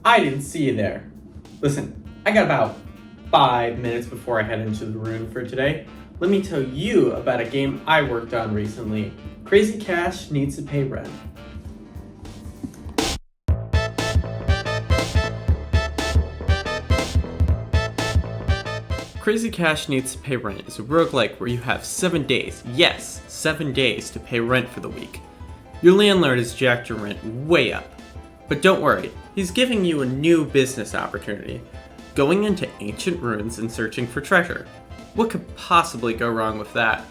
I didn't see you there. Listen, I got about 5 minutes before I head into the room for today. Let me tell you about a game I worked on recently. Crazy Cash Needs to Pay Rent. Crazy Cash Needs to Pay Rent is a roguelike where you have 7 days, yes, 7 days to pay rent for the week. Your landlord has jacked your rent way up. But don't worry, he's giving you a new business opportunity, going into ancient ruins and searching for treasure. What could possibly go wrong with that?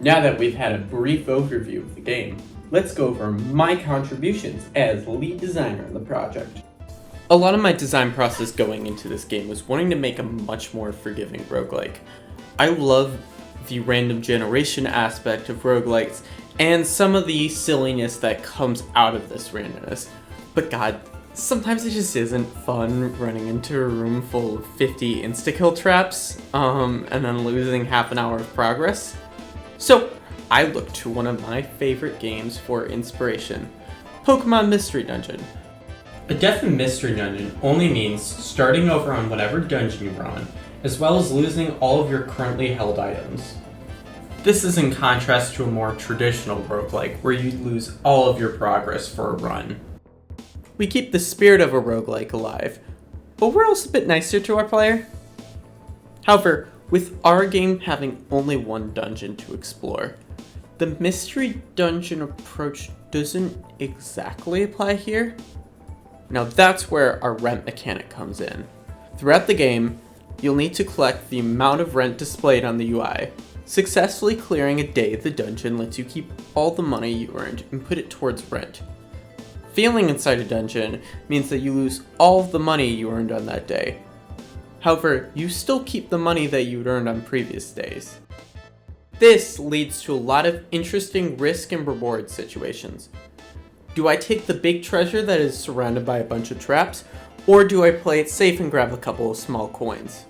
Now that we've had a brief overview of the game, let's go over my contributions as lead designer on the project. A lot of my design process going into this game was wanting to make a much more forgiving roguelike. I love the random generation aspect of roguelikes and some of the silliness that comes out of this randomness. But god, sometimes it just isn't fun running into a room full of 50 insta-kill traps, and then losing half an hour of progress. So I looked to one of my favorite games for inspiration, Pokemon Mystery Dungeon. A Death in Mystery Dungeon only means starting over on whatever dungeon you're on, as well as losing all of your currently held items. This is in contrast to a more traditional roguelike, where you lose all of your progress for a run. We keep the spirit of a roguelike alive, but we're also a bit nicer to our player. However, with our game having only one dungeon to explore, the mystery dungeon approach doesn't exactly apply here. Now that's where our rent mechanic comes in. Throughout the game, you'll need to collect the amount of rent displayed on the UI. Successfully clearing a day at the dungeon lets you keep all the money you earned and put it towards rent. Failing inside a dungeon means that you lose all of the money you earned on that day. However, you still keep the money that you'd earned on previous days. This leads to a lot of interesting risk and reward situations. Do I take the big treasure that is surrounded by a bunch of traps, or do I play it safe and grab a couple of small coins?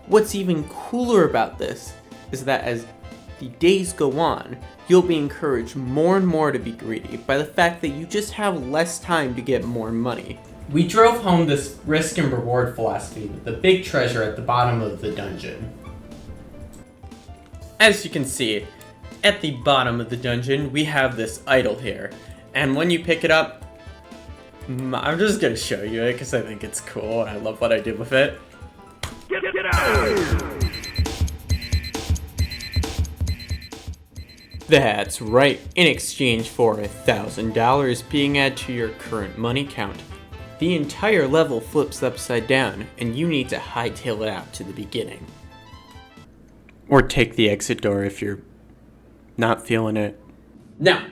What's even cooler about this is that as the days go on, you'll be encouraged more and more to be greedy by the fact that you just have less time to get more money. We drove home this risk and reward philosophy with the big treasure at the bottom of the dungeon. As you can see, at the bottom of the dungeon, we have this idol here. And when you pick it up, I'm just gonna show you it because I think it's cool and I love what I did with it. Get out! That's right, in exchange for $1,000 being added to your current money count, the entire level flips upside down and you need to hightail it out to the beginning. Or take the exit door if you're not feeling it. Now,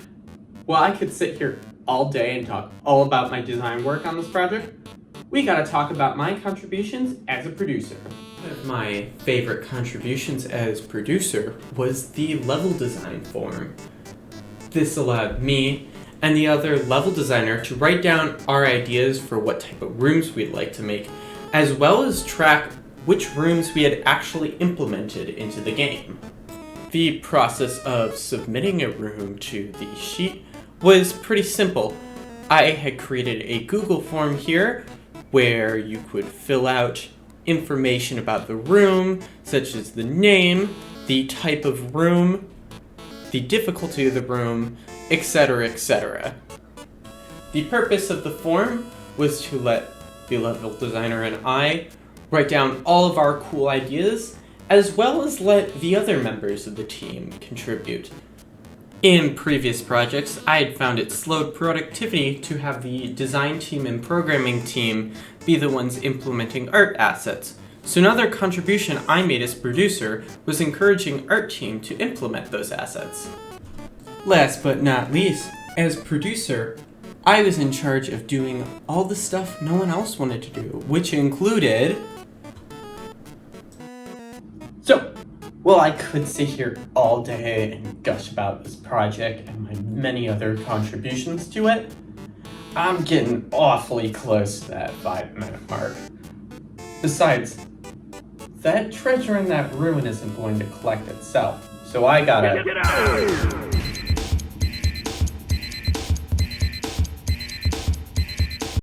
while I could sit here all day and talk all about my design work on this project, we gotta talk about my contributions as a producer. One of my favorite contributions as producer was the level design form. This allowed me and the other level designer to write down our ideas for what type of rooms we'd like to make, as well as track which rooms we had actually implemented into the game. The process of submitting a room to the sheet was pretty simple. I had created a Google form here where you could fill out information about the room, such as the name, the type of room, the difficulty of the room, etc., etc. The purpose of the form was to let the level designer and I write down all of our cool ideas, as well as let the other members of the team contribute. In previous projects, I had found it slowed productivity to have the design team and programming team be the ones implementing art assets. So another contribution I made as producer was encouraging art team to implement those assets. Last but not least, as producer, I was in charge of doing all the stuff no one else wanted to do, which included... Well, I could sit here all day and gush about this project and my many other contributions to it. I'm getting awfully close to that 5-minute mark. Besides, that treasure in that ruin isn't going to collect itself, so I gotta... Get out!